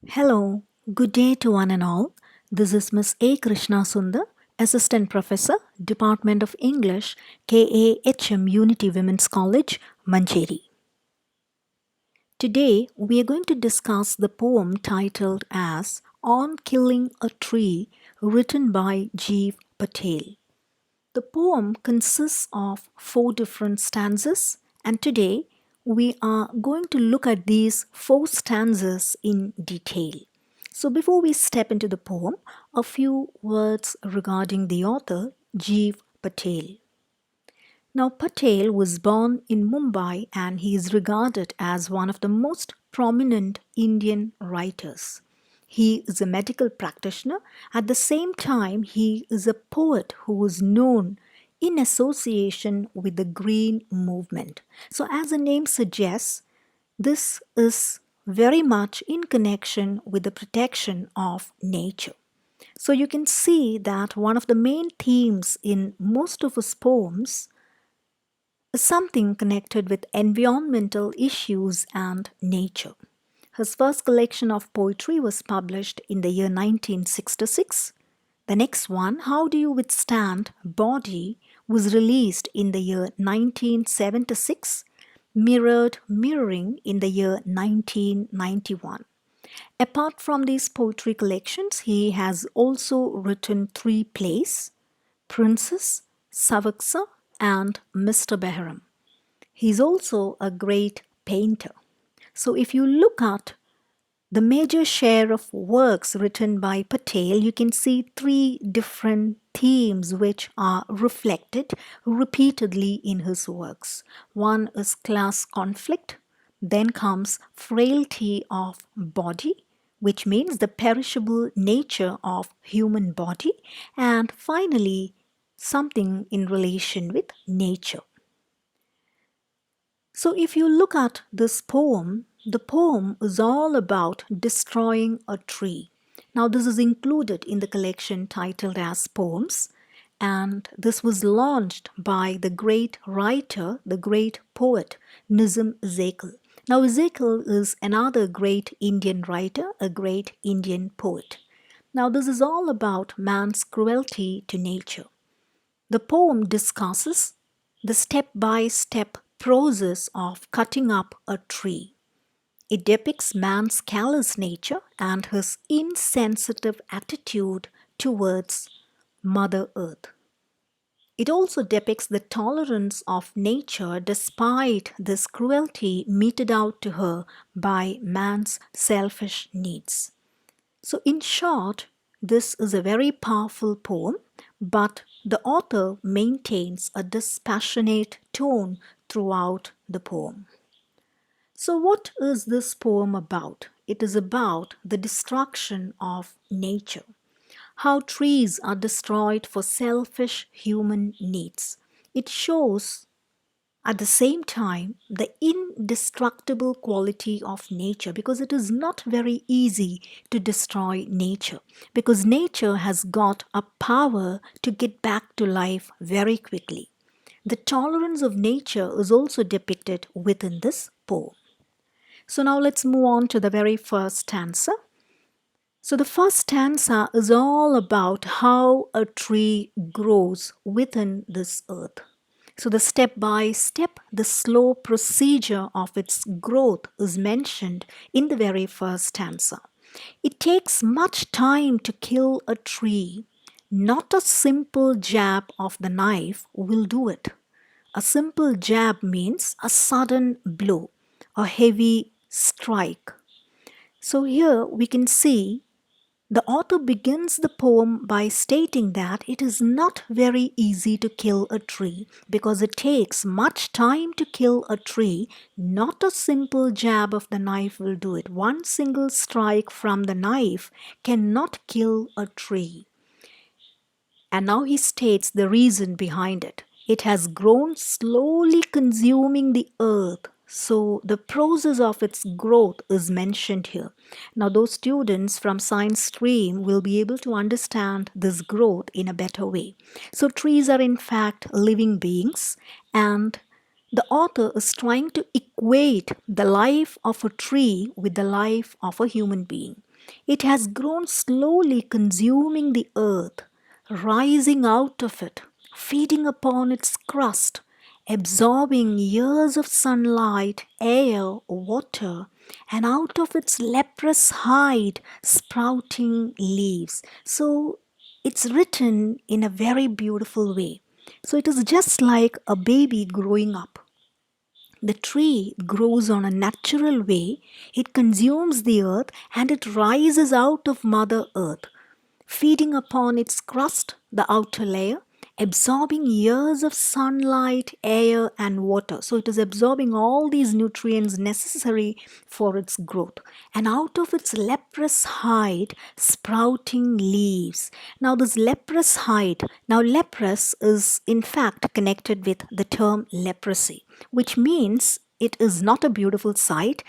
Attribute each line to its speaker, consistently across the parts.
Speaker 1: Hello, good day to one and all. This is Miss A. Krishna Sundar, Assistant Professor, Department of English, KAHM Unity Women's College, Mancheri. Today, we are going to discuss the poem titled as On Killing a Tree, written by Gieve Patel. The poem consists of 4 different stanzas, and today we are going to look at these 4 stanzas in detail. So before we step into the poem, a few words regarding the author, Gieve Patel. Now, Patel was born in Mumbai and he is regarded as one of the most prominent Indian writers. He is a medical practitioner. At the same time, he is a poet who was known in association with the Green Movement. So, as the name suggests, this is very much in connection with the protection of nature. So, you can see that one of the main themes in most of his poems is something connected with environmental issues and nature. His first collection of poetry was published in the year 1966. The next one, How Do You Withstand Body, was released in the year 1976, Mirroring in the year 1991. Apart from these poetry collections, he has also written 3 plays, Princess, Savaksa, and Mr. Behram. He is also a great painter. So if you look at the major share of works written by Patel, you can see 3 different themes which are reflected repeatedly in his works. One is class conflict, then comes frailty of body, which means the perishable nature of human body, and finally something in relation with nature. So if you look at this poem, the poem is all about destroying a tree. Now this is included in the collection titled as Poems, and this was launched by the great writer, the great poet Nizam Zekel. Now Zekel is another great Indian writer, a great Indian poet. Now this is all about man's cruelty to nature. The poem discusses the step-by-step process of cutting up a tree. It depicts man's callous nature and his insensitive attitude towards Mother Earth. It also depicts the tolerance of nature despite this cruelty meted out to her by man's selfish needs. So in short, this is a very powerful poem, but the author maintains a dispassionate tone throughout the poem. So what is this poem about? It is about the destruction of nature, how trees are destroyed for selfish human needs. It shows at the same time the indestructible quality of nature, because it is not very easy to destroy nature, because nature has got a power to get back to life very quickly. The tolerance of nature is also depicted within this poem. So now let's move on to the very first stanza. So the first stanza is all about how a tree grows within this earth. So the step by step, the slow procedure of its growth is mentioned in the very first stanza. It takes much time to kill a tree. Not a simple jab of the knife will do it. A simple jab means a sudden blow, a heavy strike. So here we can see the author begins the poem by stating that it is not very easy to kill a tree because it takes much time to kill a tree. Not a simple jab of the knife will do it. One single strike from the knife cannot kill a tree. And now he states the reason behind it. It has grown slowly consuming the earth. So the process of its growth is mentioned here. Now those students from science stream will be able to understand this growth in a better way. So trees are in fact living beings, and the author is trying to equate the life of a tree with the life of a human being. It has grown slowly, consuming the earth, rising out of it, feeding upon its crust, absorbing years of sunlight, air, water, and out of its leprous hide sprouting leaves. So it's written in a very beautiful way. So it is just like a baby growing up. The tree grows on a natural way, it consumes the earth and it rises out of Mother Earth, feeding upon its crust, the outer layer, absorbing years of sunlight, air, and water. So it is absorbing all these nutrients necessary for its growth. And out of its leprous hide, sprouting leaves. Now, this leprous hide, now leprous is in fact connected with the term leprosy, which means it is not a beautiful sight.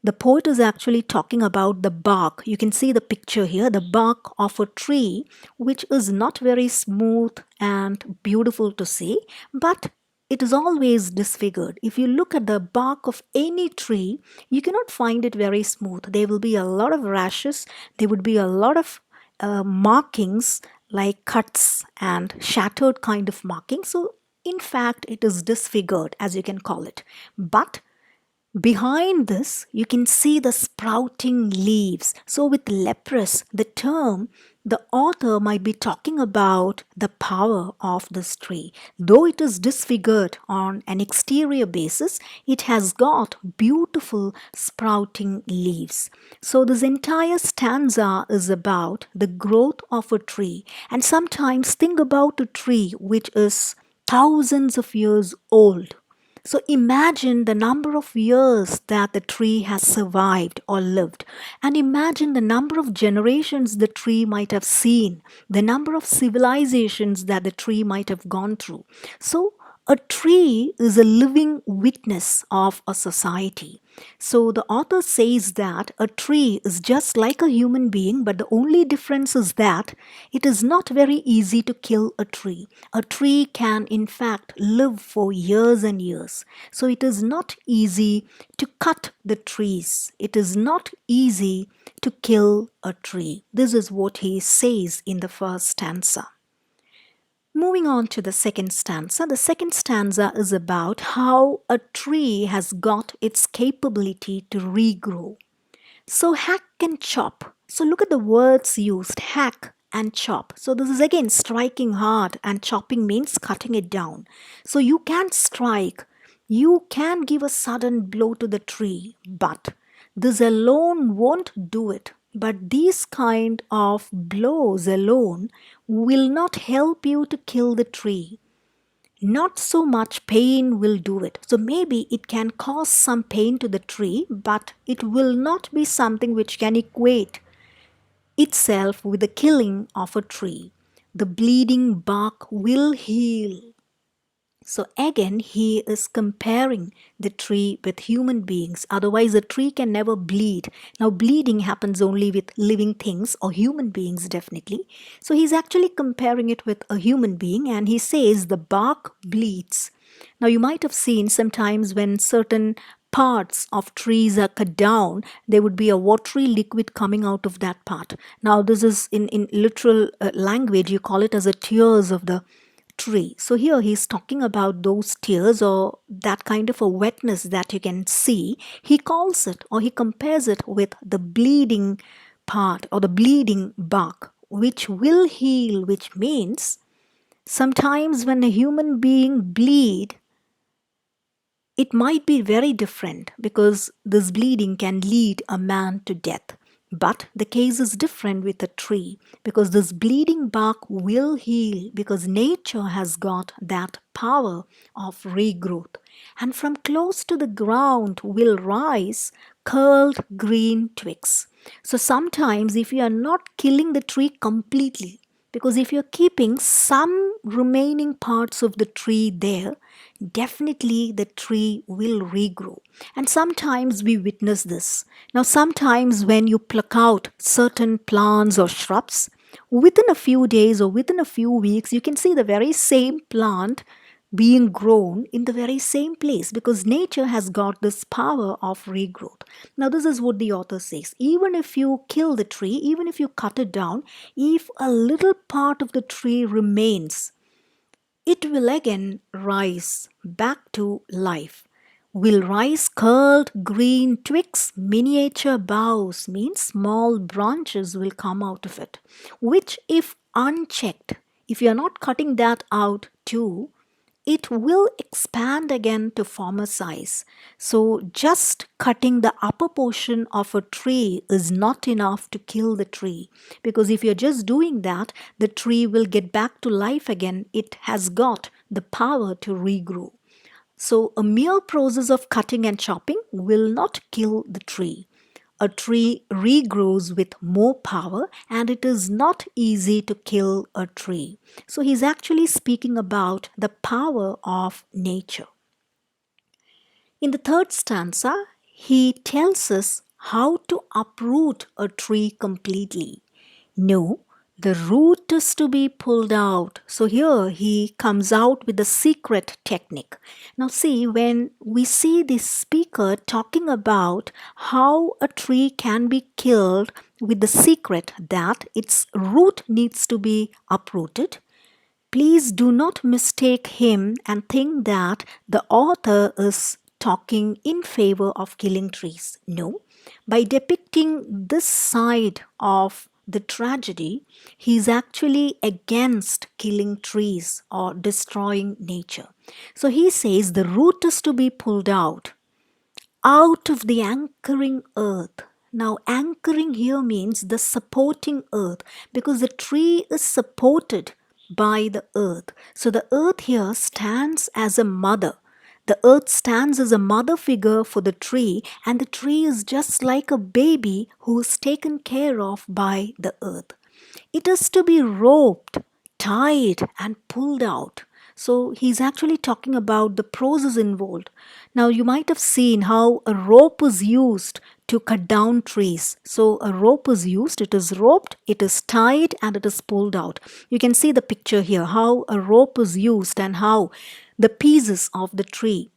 Speaker 1: The poet is actually talking about the bark. You can see the picture here, the bark of a tree, which is not very smooth and beautiful to see, but it is always disfigured. If you look at the bark of any tree, you cannot find it very smooth. There will be a lot of rashes, there would be a lot of markings like cuts and shattered kind of markings. So, in fact, it is disfigured, as you can call it. But behind this, you can see the sprouting leaves. So, with leprous, the term, the author might be talking about the power of this tree. Though it is disfigured on an exterior basis, it has got beautiful sprouting leaves. So, this entire stanza is about the growth of a tree. And sometimes think about a tree which is thousands of years old. So imagine the number of years that the tree has survived or lived, and imagine the number of generations the tree might have seen, the number of civilizations that the tree might have gone through. So a tree is a living witness of a society. So the author says that a tree is just like a human being, but the only difference is that it is not very easy to kill a tree. A tree can in fact live for years and years. So it is not easy to cut the trees. It is not easy to kill a tree. This is what he says in the first stanza. Moving on to the second stanza. The second stanza is about how a tree has got its capability to regrow. So hack and chop. So look at the words used, hack and chop. So this is again striking hard, and chopping means cutting it down. So you can strike, you can give a sudden blow to the tree, but this alone won't do it. But these kind of blows alone will not help you to kill the tree. Not so much pain will do it. So maybe it can cause some pain to the tree, but it will not be something which can equate itself with the killing of a tree. The bleeding bark will heal. So again, he is comparing the tree with human beings. Otherwise, a tree can never bleed. Now, bleeding happens only with living things or human beings, definitely. So he's actually comparing it with a human being, and he says the bark bleeds. Now, you might have seen sometimes when certain parts of trees are cut down, there would be a watery liquid coming out of that part. Now, this is in literal language, you call it as the tears of the tree. So here he's talking about those tears or that kind of a wetness that you can see. He calls it, or he compares it with the bleeding part or the bleeding bark, which will heal, which means sometimes when a human being bleed, it might be very different because this bleeding can lead a man to death. But the case is different with a tree because this bleeding bark will heal because nature has got that power of regrowth. And from close to the ground will rise curled green twigs. So sometimes if you are not killing the tree completely, because if you're keeping some remaining parts of the tree there, definitely the tree will regrow. And sometimes we witness this. Now, sometimes when you pluck out certain plants or shrubs, within a few days or within a few weeks, you can see the very same plant being grown in the very same place, because nature has got this power of regrowth. Now, this is what the author says. Even if you kill the tree, even if you cut it down, if a little part of the tree remains, it will again rise back to life. Will rise curled green twigs, miniature boughs, means small branches will come out of it, which if unchecked, if you are not cutting that out too, it will expand again to former size. So just cutting the upper portion of a tree is not enough to kill the tree, because if you're just doing that, the tree will get back to life again. It has got the power to regrow. So a mere process of cutting and chopping will not kill the tree. A tree regrows with more power, and it is not easy to kill a tree. So he's actually speaking about the power of nature. In the third stanza, he tells us how to uproot a tree completely. No, the root is to be pulled out. So here he comes out with the secret technique. Now see, when we see this speaker talking about how a tree can be killed with the secret that its root needs to be uprooted, please do not mistake him and think that the author is talking in favor of killing trees. No, by depicting this side of the tragedy, he is actually against killing trees or destroying nature. So he says the root is to be pulled out of the anchoring earth. Now, anchoring here means the supporting earth, because the tree is supported by the earth. So the earth here stands as a mother. The earth stands as a mother figure for the tree, and the tree is just like a baby who is taken care of by the earth. It is to be roped, tied, and pulled out. So he's actually talking about the process involved. Now you might have seen how a rope is used to cut down trees. So a rope is used, it is roped, it is tied, and it is pulled out. You can see the picture here, how a rope is used and how the pieces of the tree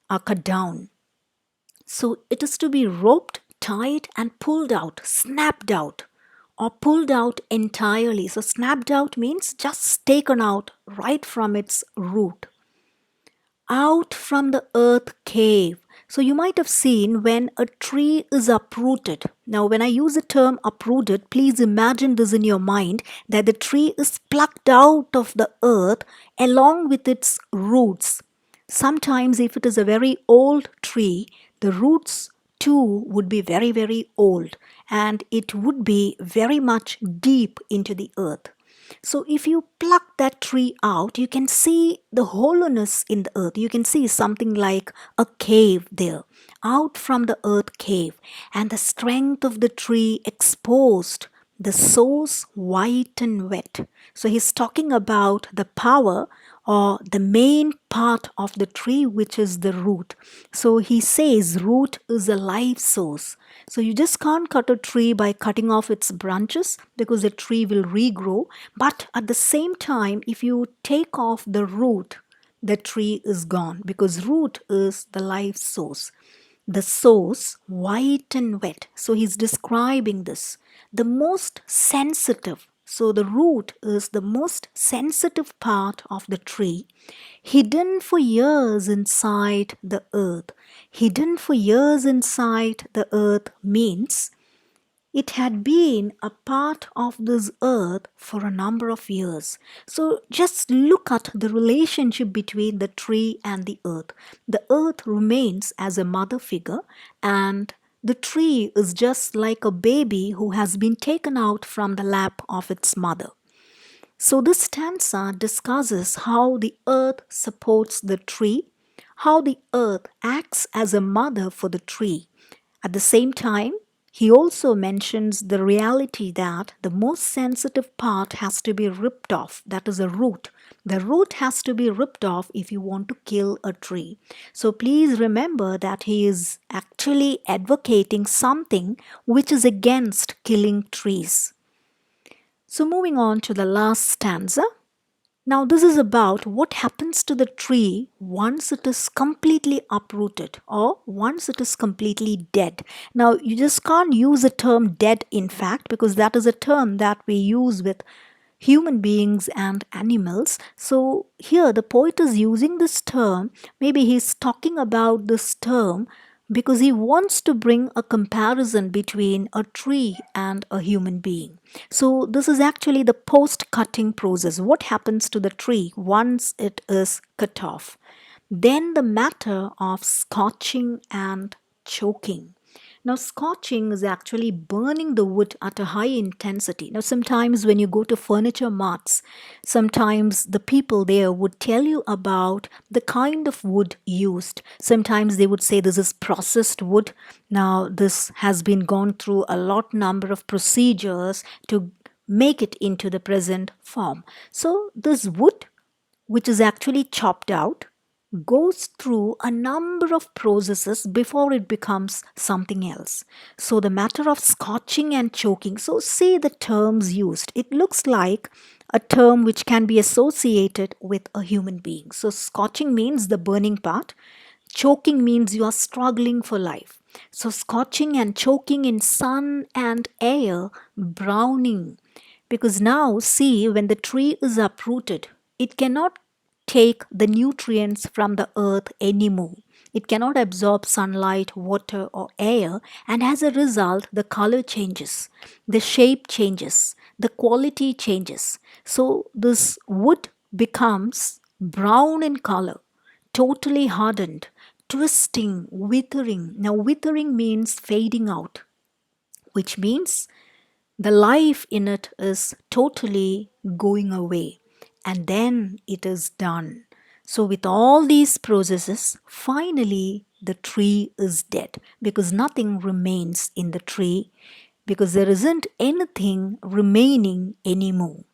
Speaker 1: are cut down. So it is to be roped, tied, and pulled out, snapped out, or pulled out entirely. So snapped out means just taken out right from its root. Out from the earth cave. So you might have seen when a tree is uprooted. Now when I use the term uprooted, please imagine this in your mind, that the tree is plucked out of the earth along with its roots. Sometimes if it is a very old tree, the roots too would be very, very old, and it would be very much deep into the earth. So if you pluck that tree out, you can see the hollowness in the earth. You can see something like a cave there, out from the earth cave, and the strength of the tree exposed, the source white and wet. So he's talking about the power or the main part of the tree, which is the root. So he says root is a life source. So you just can't cut a tree by cutting off its branches, because the tree will regrow. But at the same time, if you take off the root, the tree is gone, because root is the life source. The source, white and wet. So he's describing this. The most sensitive. So the root is the most sensitive part of the tree, hidden for years inside the earth. Hidden for years inside the earth means it had been a part of this earth for a number of years. So just look at the relationship between the tree and the earth. The earth remains as a mother figure, and the tree is just like a baby who has been taken out from the lap of its mother. So this stanza discusses how the earth supports the tree, how the earth acts as a mother for the tree. At the same time, he also mentions the reality that the most sensitive part has to be ripped off, that is a root. The root has to be ripped off if you want to kill a tree. So please remember that he is actually advocating something which is against killing trees. So moving on to the last stanza. Now, this is about what happens to the tree once it is completely uprooted or once it is completely dead. Now, you just can't use the term dead, in fact, because that is a term that we use with human beings and animals. So, here the poet is using this term. Maybe he's talking about this term because he wants to bring a comparison between a tree and a human being. So, this is actually the post cutting process. What happens to the tree once it is cut off? Then the matter of scorching and choking. Now, scorching is actually burning the wood at a high intensity. Now, sometimes when you go to furniture marts, sometimes the people there would tell you about the kind of wood used. Sometimes they would say this is processed wood. Now, this has been gone through a lot number of procedures to make it into the present form. So, this wood, which is actually chopped out, goes through a number of processes before it becomes something else. So, the matter of scorching and choking, so see the terms used. It looks like a term which can be associated with a human being. So, scorching means the burning part, choking means you are struggling for life. So, scorching and choking in sun and air, browning. Because now, see, when the tree is uprooted, it cannot take the nutrients from the earth anymore. It cannot absorb sunlight, water, or air, and as a result, the color changes, the shape changes, the quality changes. So, this wood becomes brown in color, totally hardened, twisting, withering. Now, withering means fading out, which means the life in it is totally going away, and then it is done. So, with all these processes, finally the tree is dead because nothing remains in the tree because there isn't anything remaining anymore.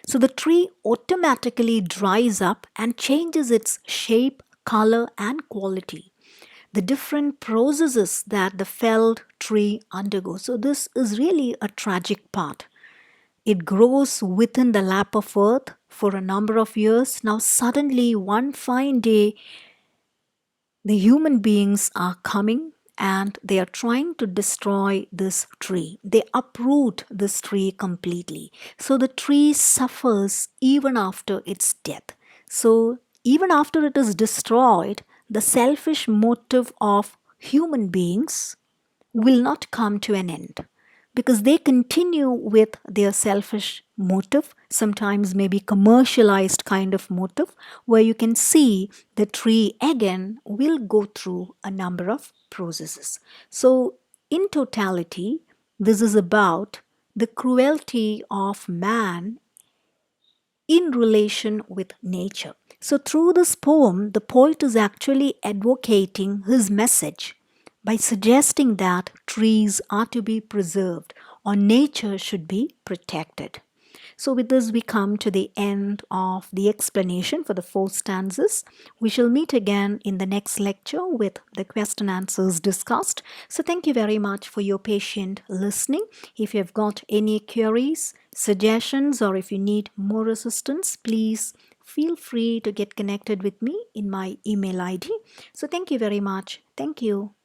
Speaker 1: So, the tree automatically dries up and changes its shape, color, and quality, the different processes that the felled tree undergoes. So, this is really a tragic part. It grows within the lap of earth for a number of years. Now, suddenly, one fine day, the human beings are coming and they are trying to destroy this tree. They uproot this tree completely. So, the tree suffers even after its death. So, even after it is destroyed, the selfish motive of human beings will not come to an end because they continue with their selfish motive, sometimes maybe commercialized kind of motive, where you can see the tree again will go through a number of processes. So, in totality, this is about the cruelty of man in relation with nature. So, through this poem, the poet is actually advocating his message by suggesting that trees are to be preserved or nature should be protected. So, with this, we come to the end of the explanation for the four stanzas. We shall meet again in the next lecture with the question answers discussed. So, thank you very much for your patient listening. If you have got any queries, suggestions, or if you need more assistance, please feel free to get connected with me in my email ID. So, thank you very much. Thank you.